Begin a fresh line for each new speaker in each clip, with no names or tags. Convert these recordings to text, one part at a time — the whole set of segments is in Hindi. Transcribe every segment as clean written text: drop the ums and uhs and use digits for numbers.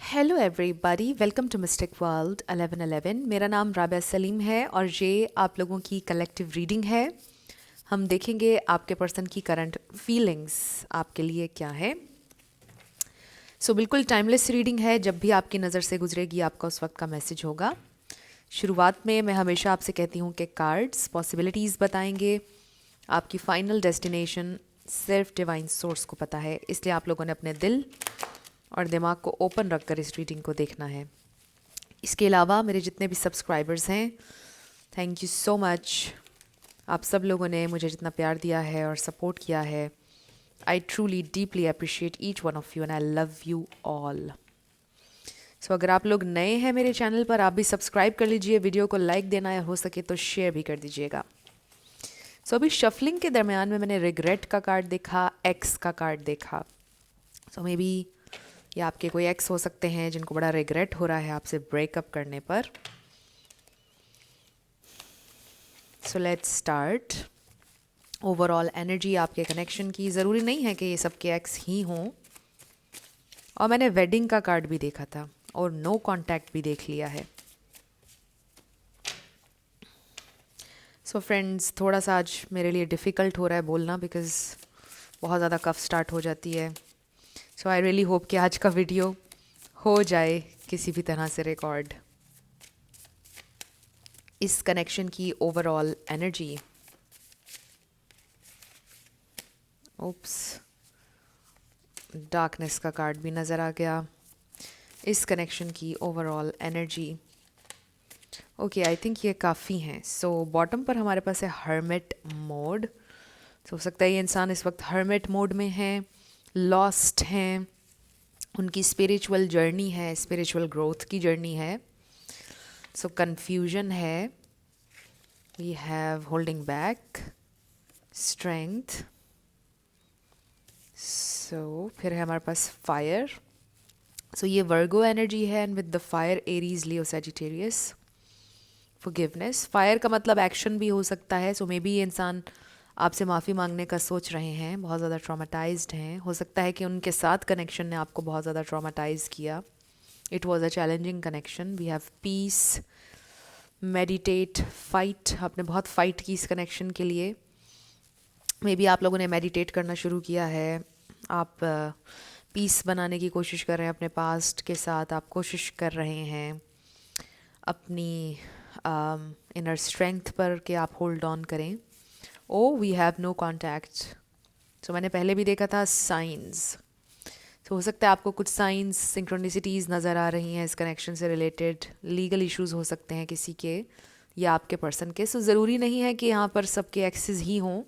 Hello everybody, welcome to mystic world 1111। मेरा नाम राबिया सलीम है और ये आप लोगों की कलेक्टिव रीडिंग है। हम देखेंगे आपके पर्सन की करंट फीलिंग्स आपके लिए क्या है। बिल्कुल टाइमलेस रीडिंग है। जब भी आपकी नज़र से गुजरेगी आपका उस वक्त का मैसेज होगा। शुरुआत में मैं हमेशा आपसे कहती हूँ कि कार्ड्स पॉसिबिलिटीज़ बताएंगे। आपकी फाइनल डेस्टिनेशन सिर्फ डिवाइन सोर्स को पता है, इसलिए आप लोगों ने अपने दिल और दिमाग को ओपन रखकर इस रीडिंग को देखना है। इसके अलावा मेरे जितने भी सब्सक्राइबर्स हैं, थैंक यू सो मच। आप सब लोगों ने मुझे जितना प्यार दिया है और सपोर्ट किया है, I truly deeply appreciate each one of you and I love you all. अगर आप लोग नए हैं मेरे चैनल पर, आप भी सब्सक्राइब कर लीजिए, वीडियो को लाइक देना या हो सके तो शेयर भी कर दीजिएगा। अभी शफलिंग के दरमियान में मैंने रिग्रेट का कार्ड देखा, एक्स का कार्ड देखा। मे बी या आपके कोई एक्स हो सकते हैं जिनको बड़ा रिग्रेट हो रहा है आपसे ब्रेकअप करने पर। Let's start. ओवरऑल एनर्जी आपके कनेक्शन की, ज़रूरी नहीं है कि ये सबके एक्स ही हों। और मैंने वेडिंग का कार्ड भी देखा था और नो कांटेक्ट भी देख लिया है। फ्रेंड्स, थोड़ा सा आज मेरे लिए डिफ़िकल्ट हो रहा है बोलना, बिकॉज़ बहुत ज़्यादा कफ स्टार्ट हो जाती है। आई रियली होप कि आज का वीडियो हो जाए किसी भी तरह से रिकॉर्ड। इस कनेक्शन की ओवरऑल एनर्जी, ओप्स, डार्कनेस का कार्ड भी नज़र आ गया। इस कनेक्शन की overall energy, okay, I think ये काफ़ी हैं। बॉटम पर हमारे पास है हर्मिट मोड। हो सकता है ये इंसान इस वक्त हर्मिट मोड में है, लॉस्ट हैं, उनकी स्पिरिचुअल जर्नी है, स्पिरिचुअल ग्रोथ की जर्नी है। कन्फ्यूजन है, we have holding back, strength. फिर है हमारे पास फायर। ये वर्गो एनर्जी है, and with the fire Aries, Leo, Sagittarius. Forgiveness, fire का मतलब एक्शन भी हो सकता है। मे बी ये इंसान आपसे माफ़ी मांगने का सोच रहे हैं, बहुत ज़्यादा ट्रॉमेटाइज्ड हैं। हो सकता है कि उनके साथ कनेक्शन ने आपको बहुत ज़्यादा ट्रॉमेटाइज किया। It was a challenging connection. We have peace, meditate, fight. आपने बहुत फाइट की इस कनेक्शन के लिए। मे बी आप लोगों ने मेडिटेट करना शुरू किया है, आप पीस बनाने की कोशिश कर रहे हैं अपने पास्ट के साथ। आप कोशिश कर रहे हैं अपनी इनर स्ट्रेंथ पर कि आप होल्ड ऑन करें। We have no contact. मैंने पहले भी देखा था साइंस। हो सकता है आपको कुछ साइंस, सिंक्रोनिसिटीज़ नज़र आ रही हैं इस कनेक्शन से रिलेटेड। लीगल इश्यूज़ हो सकते हैं किसी के या आपके पर्सन के। ज़रूरी नहीं है कि यहाँ पर सबके एक्सेस ही हों।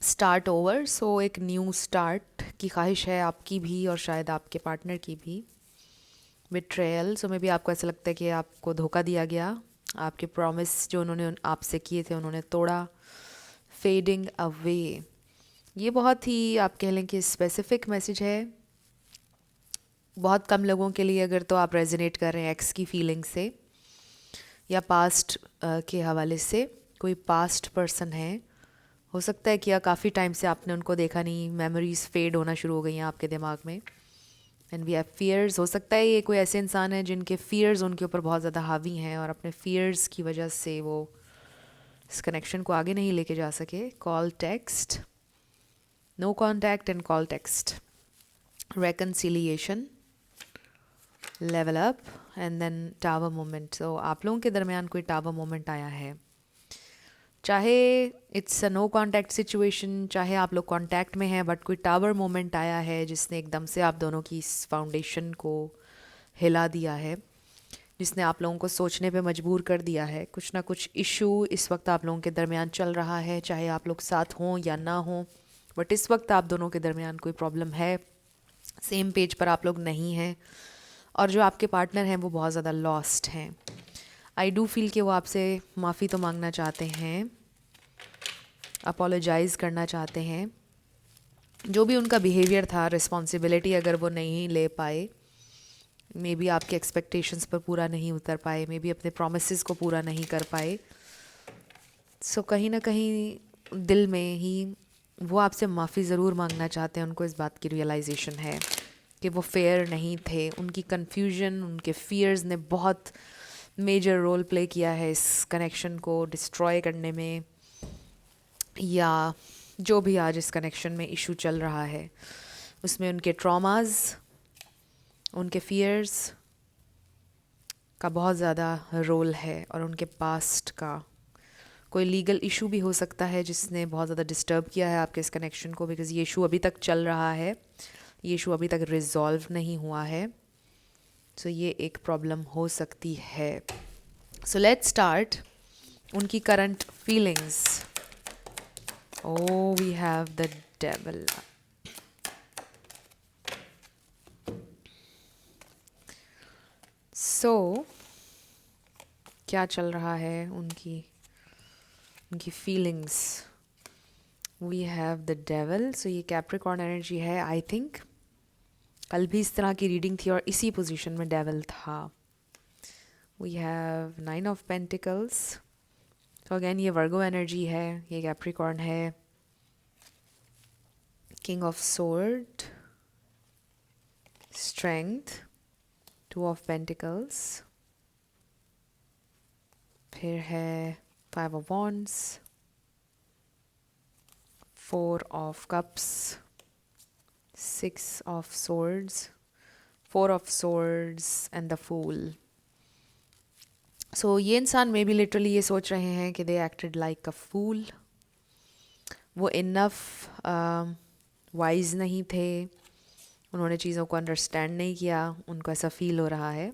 स्टार्ट ओवर, एक न्यू स्टार्ट की ख्वाहिश है आपकी भी और शायद आपके पार्टनर की भी। बिट्रेयल, में भी आपको ऐसा लगता है कि आपको धोखा दिया गया, आपके प्रॉमिस जो उन्होंने आपसे किए थे उन्होंने तोड़ा। फेडिंग अवे, ये बहुत ही आप कह लें कि स्पेसिफिक मैसेज है। बहुत कम लोगों के लिए अगर तो आप रेजोनेट कर रहे हैं एक्स की फीलिंग से या पास्ट के हवाले से। कोई पास्ट पर्सन है, हो सकता है कि या काफ़ी टाइम से आपने उनको देखा नहीं, मेमोरीज फेड होना शुरू हो गई हैं आपके दिमाग में। एंड वी हैव फियर्स, हो सकता है ये कोई ऐसे इंसान है जिनके फियर्स उनके ऊपर बहुत ज़्यादा हावी हैं और अपने फियर्स की वजह से वो इस कनेक्शन को आगे नहीं लेके जा सके। Call text, no contact and call text. Reconciliation, level up, and then tower moment. आप लोगों के दरमियान कोई टावर मोमेंट आया है, चाहे it's a no contact situation, चाहे आप लोग कॉन्टैक्ट में हैं, बट कोई टावर मोमेंट आया है जिसने एकदम से आप दोनों की इस फाउंडेशन को हिला दिया है, जिसने आप लोगों को सोचने पे मजबूर कर दिया है। कुछ ना कुछ इशू इस वक्त आप लोगों के दरमियान चल रहा है, चाहे आप लोग साथ हों या ना हों, बट इस वक्त आप दोनों के दरमियान कोई प्रॉब्लम है। सेम पेज पर आप लोग नहीं हैं और जो आपके पार्टनर हैं वो बहुत ज़्यादा लॉस्ट हैं। आई डू फील कि वो आपसे माफ़ी तो मांगना चाहते हैं, अपोलोजाइज़ करना चाहते हैं। जो भी उनका बिहेवियर था, रिस्पॉन्सिबिलिटी अगर वो नहीं ले पाए, मे बी आपके एक्सपेक्टेशंस पर पूरा नहीं उतर पाए, मे बी अपने प्रोमिसेस को पूरा नहीं कर पाए। कहीं ना कहीं दिल में ही वो आपसे माफ़ी ज़रूर मांगना चाहते हैं। उनको इस बात की रियलाइजेशन है कि वो फेयर नहीं थे, उनकी कन्फ्यूजन, उनके फियर्स ने बहुत मेजर रोल प्ले किया है इस कनेक्शन को डिस्ट्रॉय करने में, या जो भी आज इस कनेक्शन में इशू चल रहा है उसमें उनके ट्रॉमास, उनके फियर्स का बहुत ज़्यादा रोल है, और उनके पास्ट का कोई लीगल इशू भी हो सकता है जिसने बहुत ज़्यादा डिस्टर्ब किया है आपके इस कनेक्शन को, बिकॉज ये इशू अभी तक चल रहा है, ये इशू अभी तक रिजॉल्व नहीं हुआ है। सो ये एक प्रॉब्लम हो सकती है। सो लेट्स स्टार्ट उनकी current feelings. Oh, we have the devil. So, क्या चल रहा है उनकी feelings? We have the devil. So ये कैप्रिकॉर्न एनर्जी है। आई थिंक कल भी इस तरह की रीडिंग थी और इसी पोजीशन में डेविल था। We have 9 of Pentacles. तो अगेन ये वर्गो एनर्जी है, ये कैप्रिकॉर्न है। King of Sword, Strength, 2 of Pentacles, फिर है 5 of Wands, 4 of Cups, 6 of Swords, 4 of Swords and the Fool. So ये इंसान मे बी लिटरली ये सोच रहे हैं कि they acted like a fool. वो enough वाइज नहीं थे, उन्होंने चीज़ों को अंडरस्टैंड नहीं किया, उनको ऐसा फील हो रहा है।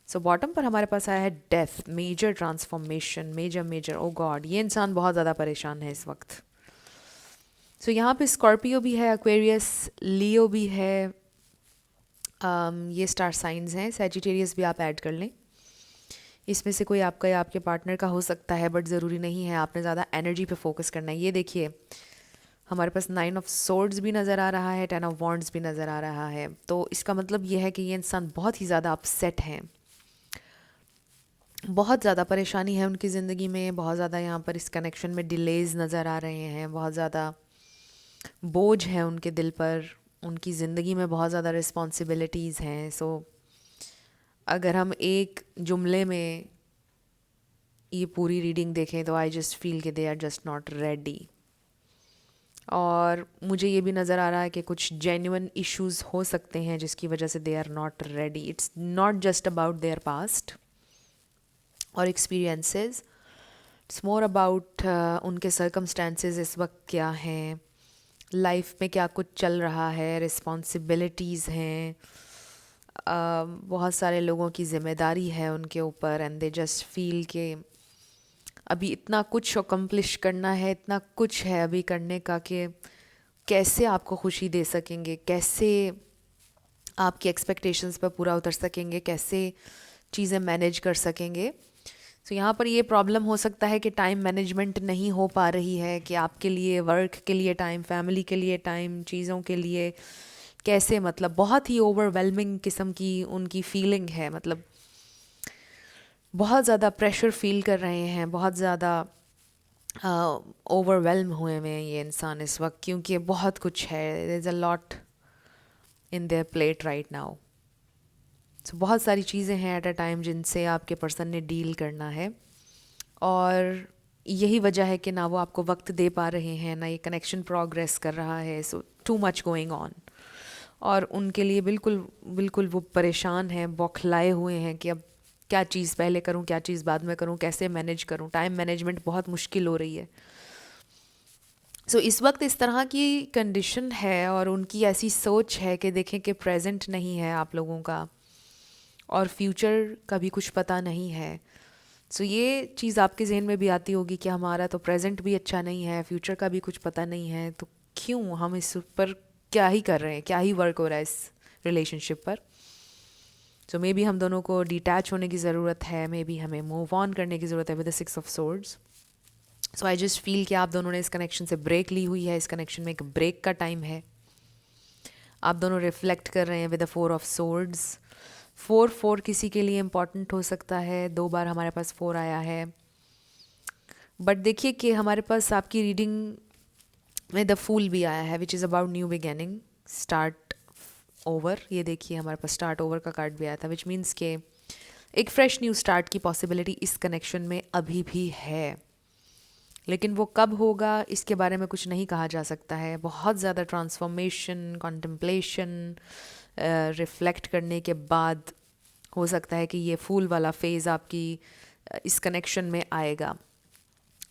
सो बॉटम पर हमारे पास आया है डेथ, मेजर ट्रांसफॉर्मेशन, मेजर ओ गॉड, ये इंसान बहुत ज़्यादा परेशान है इस वक्त। सो यहाँ पे स्कॉर्पियो भी है, एक्वेरियस, लियो भी है, ये स्टार साइंस हैं, सैजिटेरियस भी आप ऐड कर लें। इसमें से कोई आपका या आपके पार्टनर का हो सकता है, बट ज़रूरी नहीं है, आपने ज़्यादा एनर्जी पे फोकस करना है। ये देखिए हमारे पास 9 ऑफ सोर्ड्स भी नज़र आ रहा है, 10 ऑफ वॉन्ड्स भी नज़र आ रहा है। तो इसका मतलब ये है कि ये इंसान बहुत ही ज़्यादा अपसेट हैं, बहुत ज़्यादा परेशानी है उनकी ज़िंदगी में, बहुत ज़्यादा यहाँ पर इस कनेक्शन में डिलेज नज़र आ रहे हैं, बहुत ज़्यादा बोझ है उनके दिल पर, उनकी ज़िंदगी में बहुत ज़्यादा रिस्पॉन्सिबिलिटीज़ हैं। सो अगर हम एक जुमले में ये पूरी रीडिंग देखें तो आई जस्ट फील कि they are just not ready. और मुझे ये भी नज़र आ रहा है कि कुछ जेन्युइन इश्यूज हो सकते हैं जिसकी वजह से they are not ready. It's not just about their past और एक्सपीरियंसेस, इट्स मोर अबाउट उनके सर्कमस्टेंसेस इस वक्त क्या हैं, लाइफ में क्या कुछ चल रहा है, रिस्पॉन्सिबिलिटीज़ हैं, बहुत सारे लोगों की ज़िम्मेदारी है उनके ऊपर, एंड दे जस्ट फील के अभी इतना कुछ अकम्प्लिश करना है, इतना कुछ है अभी करने का कि कैसे आपको खुशी दे सकेंगे, कैसे आपकी एक्सपेक्टेशंस पर पूरा उतर सकेंगे, कैसे चीज़ें मैनेज कर सकेंगे। तो यहाँ पर ये प्रॉब्लम हो सकता है कि टाइम मैनेजमेंट नहीं हो पा रही है, कि आपके लिए वर्क के लिए टाइम, फैमिली के लिए टाइम, चीज़ों के लिए कैसे, मतलब बहुत ही ओवरवेलमिंग किस्म की उनकी फीलिंग है, मतलब बहुत ज़्यादा प्रेशर फील कर रहे हैं, बहुत ज़्यादा ओवरवेलम हुए हुए हैं ये इंसान इस वक्त, क्योंकि बहुत कुछ है, there is a lot in their plate right now. So बहुत सारी चीज़ें हैं एट अ टाइम जिनसे आपके पर्सन ने डील करना है, और यही वजह है कि ना वो आपको वक्त दे पा रहे हैं, ना ये कनेक्शन प्रोग्रेस कर रहा है। सो टू मच गोइंग ऑन, और उनके लिए बिल्कुल बिल्कुल वो परेशान हैं, बौखलाए हुए हैं कि अब क्या चीज़ पहले करूं, क्या चीज़ बाद में करूं, कैसे मैनेज करूं, टाइम मैनेजमेंट बहुत मुश्किल हो रही है। सो इस वक्त इस तरह की कंडीशन है, और उनकी ऐसी सोच है कि देखें कि प्रेजेंट नहीं है आप लोगों का, और फ्यूचर का भी कुछ पता नहीं है। सो ये चीज़ आपके जहन में भी आती होगी कि हमारा तो प्रेजेंट भी अच्छा नहीं है, फ्यूचर का भी कुछ पता नहीं है, तो क्यों हम इस पर क्या ही कर रहे हैं, क्या ही वर्क हो रहा है इस रिलेशनशिप पर। सो मे बी हम दोनों को डिटैच होने की ज़रूरत है, मे बी हमें मूव ऑन करने की ज़रूरत है with the 6 of swords. So I just feel कि आप दोनों ने इस कनेक्शन से ब्रेक ली हुई है, इस कनेक्शन में एक ब्रेक का टाइम है। आप दोनों रिफ्लेक्ट कर रहे हैं विद द 4 ऑफ सोर्ड्स। 4 किसी के लिए इम्पॉर्टेंट हो सकता है, 2 बार हमारे पास 4 आया है, बट देखिए कि हमारे पास आपकी रीडिंग में द फूल भी आया है, which is about new beginning, start over, ये देखिए हमारे पास स्टार्ट ओवर का कार्ड भी आया था, विच मीन्स के एक फ्रेश न्यू स्टार्ट की पॉसिबिलिटी इस कनेक्शन में अभी भी है, लेकिन वो कब होगा इसके बारे में कुछ नहीं कहा जा सकता है। बहुत ज़्यादा ट्रांसफॉर्मेशन, कॉन्टेम्पलेशन, रिफ्लेक्ट करने के बाद हो सकता है कि ये फूल वाला फेज़ आपकी इस कनेक्शन में आएगा।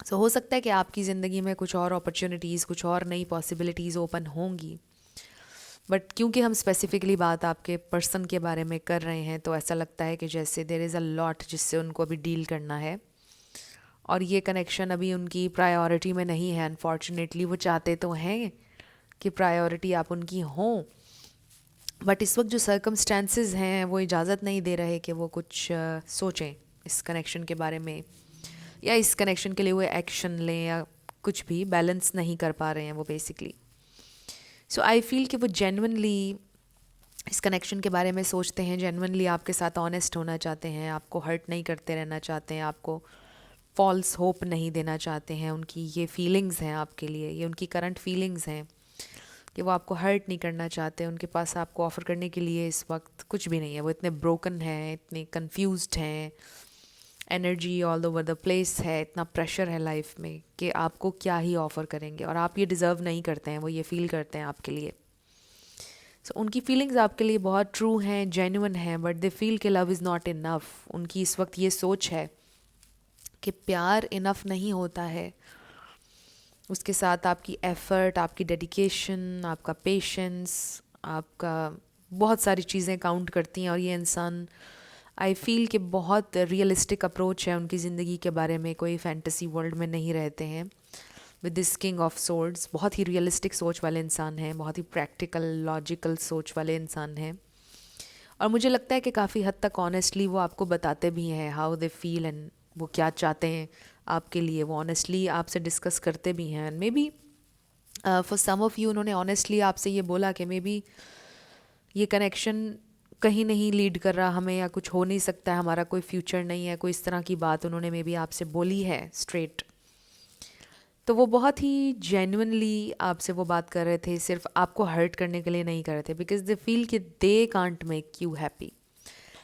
सो हो सकता है कि आपकी ज़िंदगी में कुछ और अपॉर्चुनिटीज़, कुछ और नई पॉसिबिलिटीज़ ओपन होंगी, बट क्योंकि हम स्पेसिफिकली बात आपके पर्सन के बारे में कर रहे हैं तो ऐसा लगता है कि जैसे देयर इज़ अ लॉट जिससे उनको अभी डील करना है, और ये कनेक्शन अभी उनकी प्रायोरिटी में नहीं है। अनफॉर्चुनेटली वो चाहते तो हैं कि प्रायोरिटी आप उनकी हों, बट इस वक्त जो सर्कमस्टेंसेस हैं वो इजाज़त नहीं दे रहे कि वो कुछ सोचें इस कनेक्शन के बारे में, या इस कनेक्शन के लिए वो एक्शन लें, या कुछ भी बैलेंस नहीं कर पा रहे हैं वो बेसिकली। सो आई फील कि वो जेन्युइनली इस कनेक्शन के बारे में सोचते हैं, जेन्युइनली आपके साथ ऑनेस्ट होना चाहते हैं, आपको हर्ट नहीं करते रहना चाहते हैं, आपको फॉल्स होप नहीं देना चाहते हैं। उनकी ये फीलिंग्स हैं आपके लिए, ये उनकी करंट फीलिंग्स हैं कि वो आपको हर्ट नहीं करना चाहते। उनके पास आपको ऑफ़र करने के लिए इस वक्त कुछ भी नहीं है। वो इतने ब्रोकन हैं, इतने कंफ्यूज्ड हैं, energy all over the place है, इतना प्रेशर है लाइफ में कि आपको क्या ही ऑफ़र करेंगे, और आप ये डिज़र्व नहीं करते हैं, वो ये फील करते हैं आपके लिए। सो उनकी फीलिंग्स आपके लिए बहुत ट्रू हैं, जेन्युइन हैं, बट दे फील कि लव इज़ नॉट इनफ। उनकी इस वक्त ये सोच है कि प्यार इनफ नहीं होता है, उसके साथ आपकी एफ़र्ट, आपकी डेडिकेशन, आपका पेशेंस, आपका बहुत सारी चीज़ें काउंट करती हैं। और ये इंसान आई फील कि बहुत रियलिस्टिक अप्रोच है उनकी ज़िंदगी के बारे में, कोई फैंटेसी वर्ल्ड में नहीं रहते हैं। With this king of swords, बहुत ही रियलिस्टिक सोच वाले इंसान हैं, बहुत ही प्रैक्टिकल लॉजिकल सोच वाले इंसान हैं, और मुझे लगता है कि काफ़ी हद तक ऑनेस्टली वो आपको बताते भी हैं हाउ दे फील एंड वो क्या चाहते हैं आपके लिए। वो ऑनेस्टली आपसे डिस्कस करते भी हैं, and maybe for some of you उन्होंने ऑनेस्टली आपसे ये बोला कि मे बी ये कनेक्शन कहीं नहीं लीड कर रहा हमें, या कुछ हो नहीं सकता है, हमारा कोई फ्यूचर नहीं है, कोई इस तरह की बात उन्होंने मे बी आपसे बोली है स्ट्रेट। तो वो बहुत ही जेन्युइनली आपसे वो बात कर रहे थे, सिर्फ आपको हर्ट करने के लिए नहीं कर रहे थे, बिकॉज दे फील कि they can't make you happy.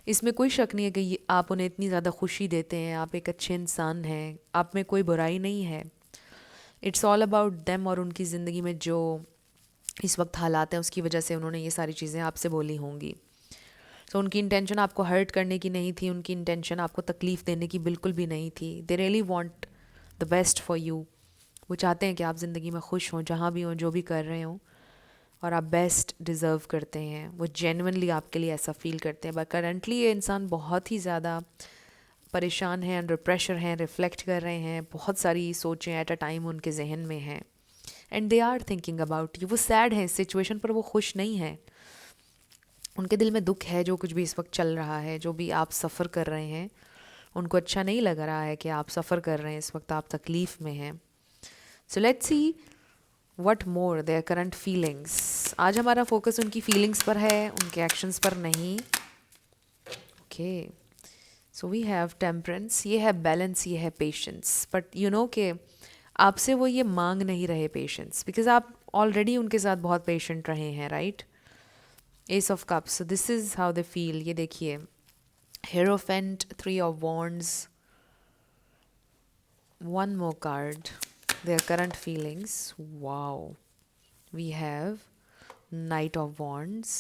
इसमें कोई शक नहीं है कि आप उन्हें इतनी ज़्यादा खुशी देते हैं, आप एक अच्छे इंसान हैं, आप में कोई बुराई नहीं है। इट्स ऑल अबाउट देम, और उनकी ज़िंदगी में जो इस वक्त हालात हैं उसकी वजह से उन्होंने ये सारी चीज़ें आपसे बोली होंगी। तो उनकी इंटेंशन आपको हर्ट करने की नहीं थी, उनकी इंटेंशन आपको तकलीफ़ देने की बिल्कुल भी नहीं थी। They really want the best for you. वो चाहते हैं कि आप ज़िंदगी में खुश हों, जहाँ भी हों, जो भी कर रहे हों, और आप बेस्ट डिज़र्व करते हैं। वो जेन्युइनली आपके लिए ऐसा फ़ील करते हैं। बट करंटली ये इंसान बहुत ही ज़्यादा परेशान है, अंडर प्रेशर हैं, रिफ्लेक्ट कर रहे हैं, बहुत सारी सोचें एट अ टाइम उनके जहन में हैं, and they are thinking about you. वो सैड हैं इस सिचुएशन पर, वो खुश नहीं हैं। उनके दिल में दुख है, जो कुछ भी इस वक्त चल रहा है, जो भी आप सफ़र कर रहे हैं, उनको अच्छा नहीं लग रहा है कि आप सफ़र कर रहे हैं, इस वक्त आप तकलीफ़ में हैं। So let's see what more their current feelings. आज हमारा फोकस उनकी फीलिंग्स पर है, उनके एक्शंस पर नहीं। Okay, so we have temperance, ये है बैलेंस, ये है पेशेंस। बट यू नो कि आपसे वो ये मांग नहीं रहे पेशेंस, बिकॉज आप ऑलरेडी उनके साथ बहुत पेशेंट रहे हैं, right. S of cups, so this is how they feel. ये देखिए, hierophant, 3 of wands, one more card, their current feelings. Wow, we have Knight of Wands,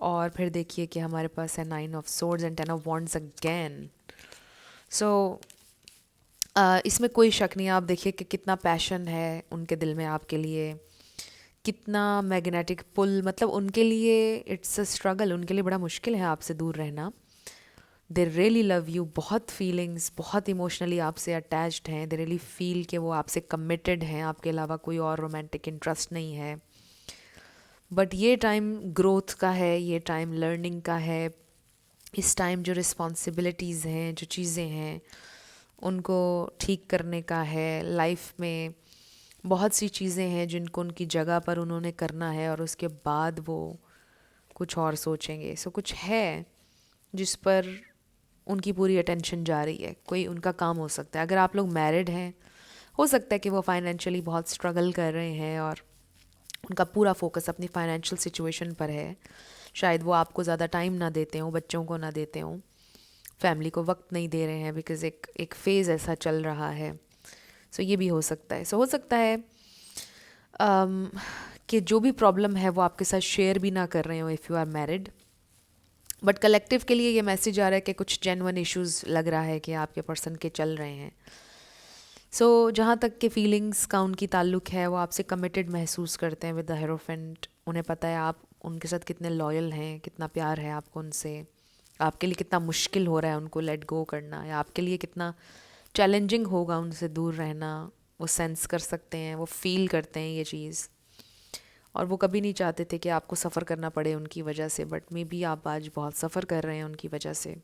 और फिर देखिए कि हमारे पास है 9 of Swords and 10 of Wands again. So इसमें कोई शक नहीं है। आप देखिए कि कितना पैशन है उनके दिल में आपके लिए, कितना मैग्नेटिक पुल, मतलब उनके लिए इट्स अ स्ट्रगल, उनके लिए बड़ा मुश्किल है आपसे दूर रहना। दे रियली लव यू, बहुत फीलिंग्स, बहुत इमोशनली आपसे अटैच्ड हैं। दे रियली फील कि वो आपसे कमिटेड हैं, आपके अलावा कोई और रोमांटिक इंटरेस्ट नहीं है। बट ये टाइम ग्रोथ का है, ये टाइम लर्निंग का है। इस टाइम जो रिस्पॉन्सिबिलिटीज़ हैं, जो चीज़ें हैं, उनको ठीक करने का है। लाइफ में बहुत सी चीज़ें हैं जिनको उनकी जगह पर उन्होंने करना है, और उसके बाद वो कुछ और सोचेंगे। सो कुछ है जिस पर उनकी पूरी अटेंशन जा रही है, कोई उनका काम हो सकता है। अगर आप लोग मैरिड हैं, हो सकता है कि वो फाइनेंशियली बहुत स्ट्रगल कर रहे हैं, और उनका पूरा फोकस अपनी फाइनेंशियल सिचुएशन पर है। शायद वो आपको ज़्यादा टाइम ना देते हों, बच्चों को ना देते हों, फैमिली को वक्त नहीं दे रहे हैं, बिकॉज़ एक एक फ़ेज़ ऐसा चल रहा है। सो ये भी हो सकता है। सो हो सकता है कि जो भी प्रॉब्लम है वो आपके साथ शेयर भी ना कर रहे हो if you are married, but collective के लिए ये मैसेज आ रहा है कि कुछ जेन्युइन इश्यूज लग रहा है कि आपके पर्सन के चल रहे हैं। सो जहाँ तक के फीलिंग्स का उनकी ताल्लुक है, वो आपसे कमिटेड महसूस करते हैं विद द हेरोफेंट। उन्हें पता है आप उनके साथ कितने लॉयल हैं, कितना प्यार है आपको उनसे, आपके लिए कितना मुश्किल हो रहा है उनको लेट गो करना, या आपके लिए कितना चैलेंजिंग होगा उनसे दूर रहना। वो सेंस कर सकते हैं, वो फील करते हैं ये चीज़, और वो कभी नहीं चाहते थे कि आपको सफ़र करना पड़े उनकी वजह से, बट मे बी आप आज बहुत सफ़र कर रहे हैं उनकी वजह से।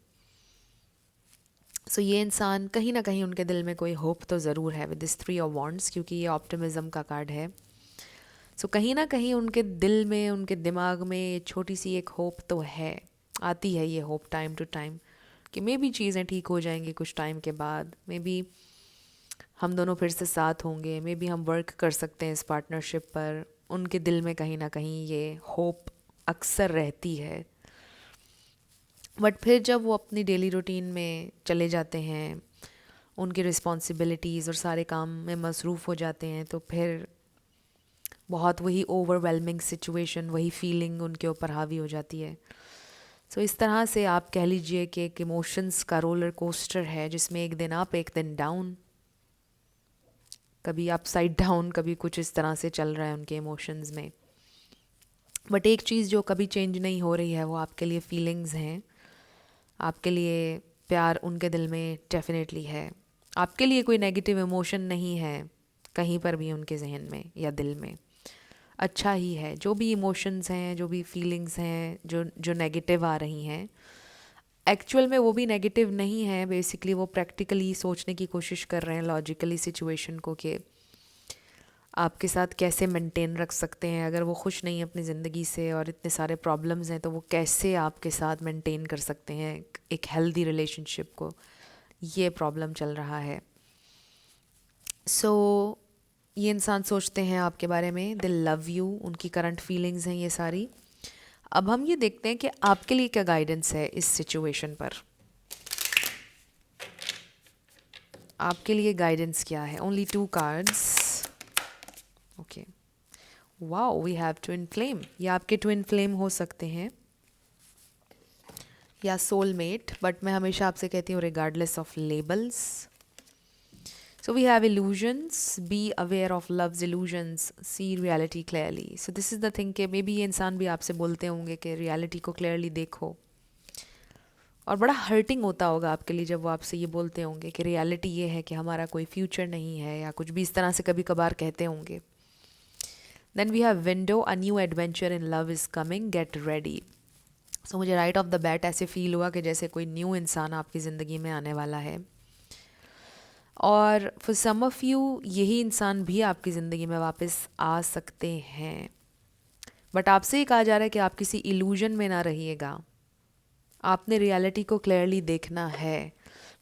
सो ये इंसान कहीं ना कहीं उनके दिल में कोई होप तो ज़रूर है विद दिस 3 ऑफ वॉन्ड्स, क्योंकि ये ऑप्टिमिज़म का कार्ड है। सो कहीं ना कहीं उनके दिल में, उनके दिमाग में ये छोटी सी एक होप तो है, आती है ये होप टाइम टू टाइम, कि मे बी चीज़ें ठीक हो जाएंगी कुछ टाइम के बाद, मे बी हम दोनों फिर से साथ होंगे, मे बी हम वर्क कर सकते हैं इस पार्टनरशिप पर। उनके दिल में कहीं ना कहीं ये होप अक्सर रहती है। बट फिर जब वो अपनी डेली रूटीन में चले जाते हैं, उनकी रिस्पॉन्सिबिलिटीज़ और सारे काम में मसरूफ़ हो जाते हैं, तो फिर बहुत वही ओवरवेलमिंग सिचुएशन, वही फीलिंग उनके ऊपर हावी हो जाती है। सो इस तरह से आप कह लीजिए कि एक इमोशंस का रोलर कोस्टर है, जिसमें एक दिन अप एक दिन डाउन, कभी अपसाइड डाउन, कभी कुछ इस तरह से चल रहा है उनके इमोशंस में। बट एक चीज़ जो कभी चेंज नहीं हो रही है वो आपके लिए फीलिंग्स हैं। आपके लिए प्यार उनके दिल में डेफिनेटली है। आपके लिए कोई नेगेटिव इमोशन नहीं है कहीं पर भी उनके जहन में या दिल में। अच्छा ही है, जो भी इमोशंस हैं, जो भी फीलिंग्स हैं, जो जो नेगेटिव आ रही हैं, एक्चुअल में वो भी नेगेटिव नहीं है। बेसिकली वो प्रैक्टिकली सोचने की कोशिश कर रहे हैं, लॉजिकली सिचुएशन को, कि आपके साथ कैसे मेंटेन रख सकते हैं। अगर वो खुश नहीं है अपनी ज़िंदगी से और इतने सारे प्रॉब्लम्स हैं, तो वो कैसे आपके साथ मेंटेन कर सकते हैं एक हेल्दी रिलेशनशिप को, ये प्रॉब्लम चल रहा है। सो ये इंसान सोचते हैं आपके बारे में, दे लव यू, उनकी करंट फीलिंग्स हैं ये सारी। अब हम ये देखते हैं कि आपके लिए क्या गाइडेंस है इस सिचुएशन पर। आपके लिए गाइडेंस क्या है? Only 2 cards. Okay, wow, we have twin flame. ये आपके ट्विन फ्लेम हो सकते हैं या सोलमेट, बट मैं हमेशा आपसे कहती हूँ regardless of labels. So we have illusions, be aware of love's illusions, see reality clearly. So this is the thing कि मे बी ये इंसान भी आपसे बोलते होंगे कि रियलिटी को क्लियरली देखो, और बड़ा हर्टिंग होता होगा आपके लिए जब वो आपसे ये बोलते होंगे कि रियलिटी ये है कि हमारा कोई फ्यूचर नहीं है, या कुछ भी इस तरह से कभी कभार कहते होंगे। Then we have window, a new adventure in love is coming, get ready. So मुझे राइट ऑफ द बैट ऐसे फील हुआ कि जैसे कोई न्यू इंसान आपकी ज़िंदगी में आने वाला है, और फॉर सम ऑफ़ यू यही इंसान भी आपकी ज़िंदगी में वापस आ सकते हैं। बट आपसे ये कहा जा रहा है कि आप किसी इल्यूजन में ना रहिएगा, आपने रियलिटी को क्लियरली देखना है।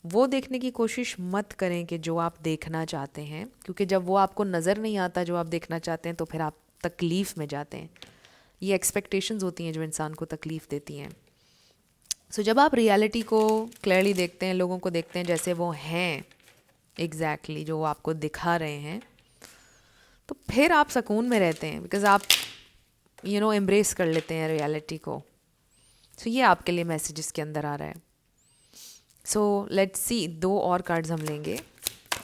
वो देखने की कोशिश मत करें कि जो आप देखना चाहते हैं, क्योंकि जब वो आपको नज़र नहीं आता जो आप देखना चाहते हैं, तो फिर आप तकलीफ़ में जाते हैं। ये एक्सपेक्टेशंस होती हैं जो इंसान को तकलीफ़ देती हैं। सो जब आप रियलिटी को क्लियरली देखते हैं, लोगों को देखते हैं जैसे वो हैं, एग्जैक्टली जो वो आपको दिखा रहे हैं, तो फिर आप सुकून में रहते हैं, बिकॉज आप एम्ब्रेस कर लेते हैं रियलिटी को। सो ये आपके लिए मैसेज इसके अंदर आ रहा है। सो लेट्स सी, 2 और कार्ड्स हम लेंगे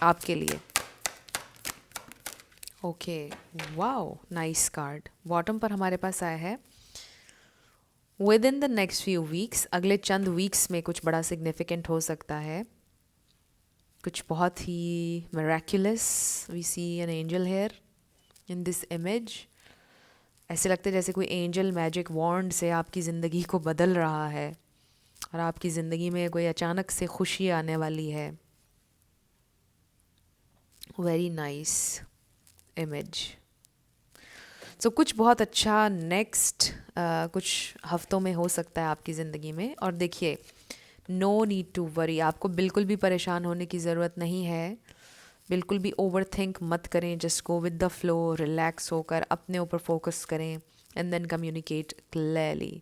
आपके लिए। Okay, wow, nice card. Bottom पर हमारे पास आया है with in the next few weeks, अगले चंद वीक्स में कुछ बड़ा सिग्निफिकेंट हो सकता है, कुछ बहुत ही miraculous. We see an angel here in this image. ऐसे लगता है जैसे कोई एंजल मैजिक वॉन्ड से आपकी ज़िंदगी को बदल रहा है, और आपकी ज़िंदगी में कोई अचानक से खुशी आने वाली है। Very nice image. सो कुछ बहुत अच्छा नेक्स्ट कुछ हफ्तों में हो सकता है आपकी ज़िंदगी में। और देखिए, नो नीड टू वरी, आपको बिल्कुल भी परेशान होने की ज़रूरत नहीं है, बिल्कुल भी ओवर थिंक मत करें, just go with the flow, relax होकर अपने ऊपर फोकस करें and then communicate clearly.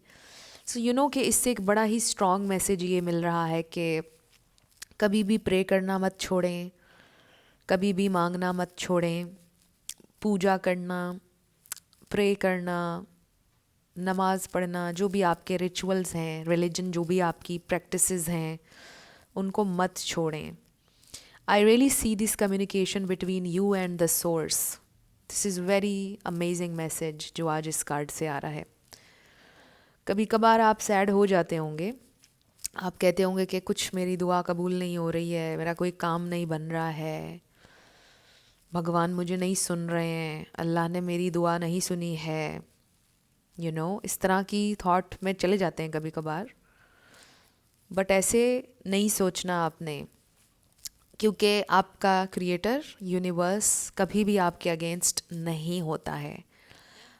So you know कि इससे एक बड़ा ही स्ट्रॉन्ग मैसेज ये मिल रहा है कि कभी भी प्रे करना मत छोड़ें, कभी भी मांगना मत छोड़ें, पूजा करना, प्रे करना, नमाज़ पढ़ना, जो भी आपके रिचुअल्स हैं, रिलीजन जो भी आपकी प्रैक्टिसेस हैं, उनको मत छोड़ें। I really see this communication between you and the source. This is very amazing message जो आज इस कार्ड से आ रहा है। कभी कभार आप सैड हो जाते होंगे, आप कहते होंगे कि कुछ मेरी दुआ कबूल नहीं हो रही है, मेरा कोई काम नहीं बन रहा है, भगवान मुझे नहीं सुन रहे हैं, अल्लाह ने मेरी दुआ नहीं सुनी है। यू नो, इस तरह की थॉट में चले जाते हैं कभी कभार। बट ऐसे नहीं सोचना आपने, क्योंकि आपका क्रिएटर यूनिवर्स कभी भी आपके अगेंस्ट नहीं होता है,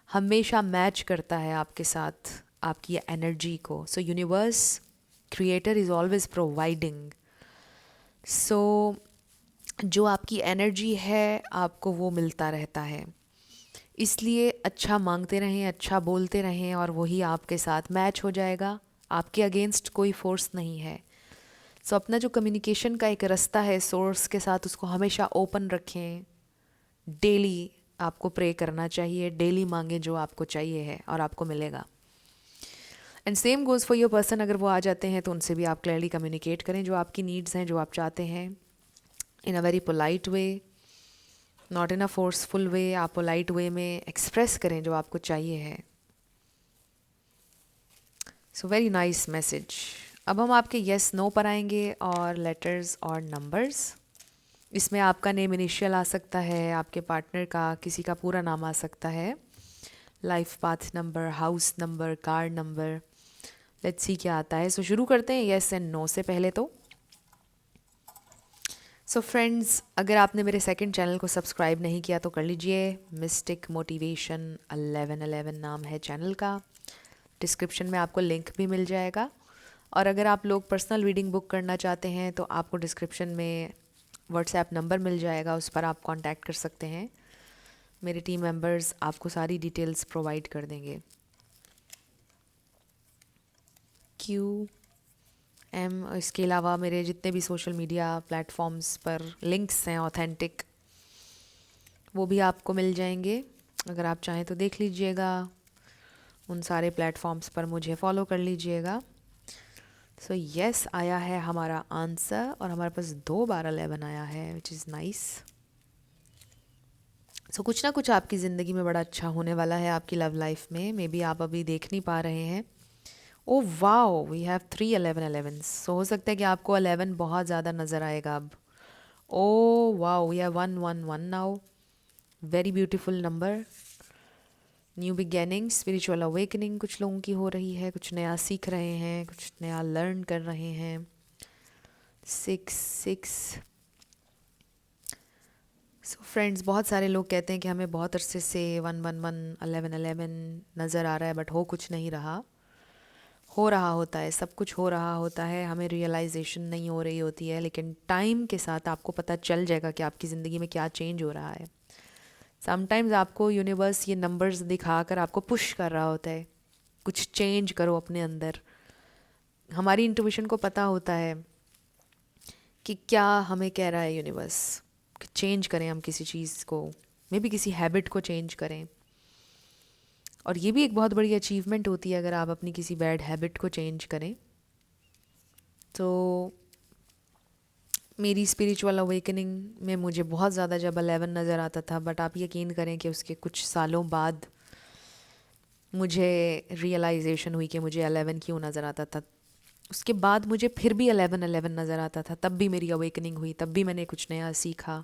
हमेशा मैच करता है आपके साथ आपकी एनर्जी को। So universe creator is always providing. So जो आपकी एनर्जी है आपको वो मिलता रहता है, इसलिए अच्छा मांगते रहें, अच्छा बोलते रहें और वही आपके साथ मैच हो जाएगा। आपके अगेंस्ट कोई फोर्स नहीं है। सो अपना जो कम्युनिकेशन का एक रास्ता है सोर्स के साथ, उसको हमेशा ओपन रखें। डेली आपको प्रे करना चाहिए, डेली मांगे जो आपको चाहिए है और आपको मिलेगा। And same goes for your person, अगर वो आ जाते हैं तो उनसे भी आप क्लियरली कम्युनिकेट करें जो आपकी नीड्स हैं, जो आप चाहते हैं, in a very polite way, not in a forceful way. आप पोलाइट वे में एक्सप्रेस करें जो आपको चाहिए है। So very nice message. अब हम आपके येस नो पर आएंगे और लेटर्स और नंबर्स। इसमें आपका नेम इनिशियल आ सकता है, आपके पार्टनर का किसी का पूरा नाम आ सकता है, life path number, house number, car number. Let's see क्या आता है। सो शुरू करते हैं येस एंड नो से पहले तो। सो फ्रेंड्स, अगर आपने मेरे सेकंड चैनल को सब्सक्राइब नहीं किया तो कर लीजिए। मिस्टिक मोटिवेशन 1111 नाम है चैनल का। डिस्क्रिप्शन में आपको लिंक भी मिल जाएगा। और अगर आप लोग पर्सनल रीडिंग बुक करना चाहते हैं तो आपको डिस्क्रिप्शन में व्हाट्सएप नंबर मिल जाएगा, उस पर आप कांटेक्ट कर सकते हैं। मेरे टीम मेंबर्स आपको सारी डिटेल्स प्रोवाइड कर देंगे। इसके अलावा मेरे जितने भी सोशल मीडिया प्लेटफॉर्म्स पर लिंक्स हैं ऑथेंटिक, वो भी आपको मिल जाएंगे। अगर आप चाहें तो देख लीजिएगा, उन सारे प्लेटफॉर्म्स पर मुझे फॉलो कर लीजिएगा। सो येस आया है हमारा आंसर और हमारे पास 2 बार 11 आया है, विच इज़ नाइस। सो कुछ ना कुछ आपकी ज़िंदगी में बड़ा अच्छा होने वाला है आपकी लव लाइफ में। मे बी आप अभी देख नहीं पा रहे हैं। Oh wow, we have 3 11 11। So हो सकता है कि आपको 11 बहुत ज़्यादा नज़र आएगा अब। Oh wow, we have 1 1 1 now. Very beautiful number. New beginning, spiritual awakening कुछ लोगों की हो रही है, कुछ नया सीख रहे हैं, कुछ नया लर्न कर रहे हैं। 6 6। सो फ्रेंड्स, बहुत सारे लोग कहते हैं कि हमें बहुत अरसे से 1 1 1 11 11 नज़र आ रहा है, बट हो कुछ नहीं रहा। हो रहा होता है, सब कुछ हो रहा होता है, हमें रियलाइजेशन नहीं हो रही होती है, लेकिन टाइम के साथ आपको पता चल जाएगा कि आपकी ज़िंदगी में क्या चेंज हो रहा है। समटाइम्स आपको यूनिवर्स ये नंबर्स दिखाकर आपको पुश कर रहा होता है, कुछ चेंज करो अपने अंदर। हमारी इंट्यूशन को पता होता है कि क्या हमें कह रहा है यूनिवर्स, कि चेंज करें हम किसी चीज़ को, मे बी किसी हैबिट को चेंज करें। और ये भी एक बहुत बड़ी अचीवमेंट होती है अगर आप अपनी किसी बैड हैबिट को चेंज करें। तो मेरी स्पिरिचुअल अवेकनिंग में मुझे बहुत ज़्यादा जब 11 नज़र आता था, बट आप यकीन करें कि उसके कुछ सालों बाद मुझे रियलाइजेशन हुई कि मुझे 11 क्यों नज़र आता था। उसके बाद मुझे फिर भी 11 11 नज़र आता था, तब भी मेरी अवेकनिंग हुई, तब भी मैंने कुछ नया सीखा।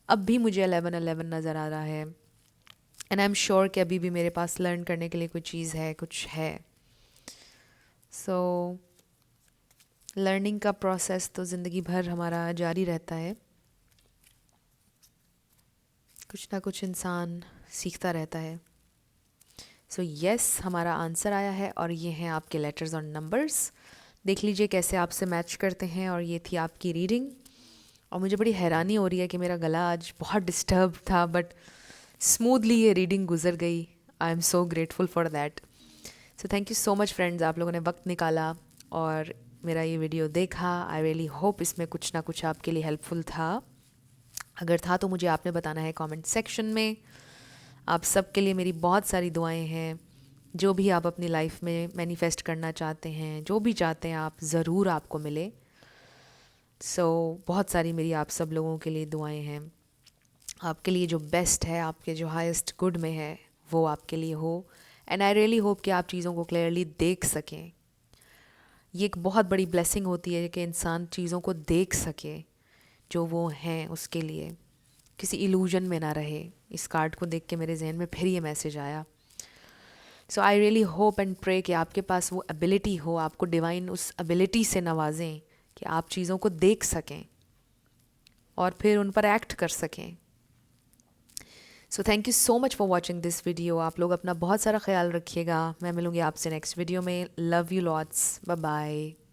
अब भी मुझे 11 11 नज़र आ रहा है एंड आई एम श्योर कि अभी भी मेरे पास लर्न करने के लिए कोई चीज़ है, कुछ है। सो लर्निंग का प्रोसेस तो ज़िंदगी भर हमारा जारी रहता है, कुछ ना कुछ इंसान सीखता रहता है। सो येस हमारा आंसर आया है और ये हैं आपके लेटर्स और नंबर्स। देख लीजिए कैसे आपसे मैच करते हैं। और ये थी आपकी रीडिंग। और मुझे बड़ी हैरानी हो रही है कि मेरा गला आज बहुत डिस्टर्ब था, बट स्मूथली ये रीडिंग गुजर गई. I am so grateful for that. So thank you so much friends, आप लोगों ने वक्त निकाला और मेरा ये वीडियो देखा. आई रियली होप इसमें कुछ ना कुछ आपके लिए हेल्पफुल था. अगर था तो मुझे आपने बताना है कमेंट सेक्शन में. आप सबके लिए मेरी बहुत सारी दुआएं हैं. जो भी आप अपनी लाइफ में मैनिफेस्ट करना चाहते हैं, जो भी चाहते हैं आप, ज़रूर आपको मिले. बहुत सारी मेरी आप सब लोगों के लिए दुआएं हैं. आपके लिए जो बेस्ट है, आपके जो हाईएस्ट गुड में है, वो आपके लिए हो. एंड आई रियली होप कि आप चीज़ों को क्लियरली देख सकें. ये एक बहुत बड़ी ब्लेसिंग होती है कि इंसान चीज़ों को देख सके जो वो हैं, उसके लिए किसी इल्यूजन में ना रहे. इस कार्ड को देख के मेरे जहन में फिर ये मैसेज आया. So I really hope and pray कि आपके पास वो एबिलिटी हो, आपको डिवाइन उस एबिलिटी से नवाजें कि आप चीज़ों को देख सकें और फिर उन पर एक्ट कर सकें. So thank you so much for watching this video. आप लोग अपना बहुत सारा ख्याल रखिएगा. मैं मिलूँगी आपसे नेक्स्ट वीडियो में. Love you lots. Bye bye.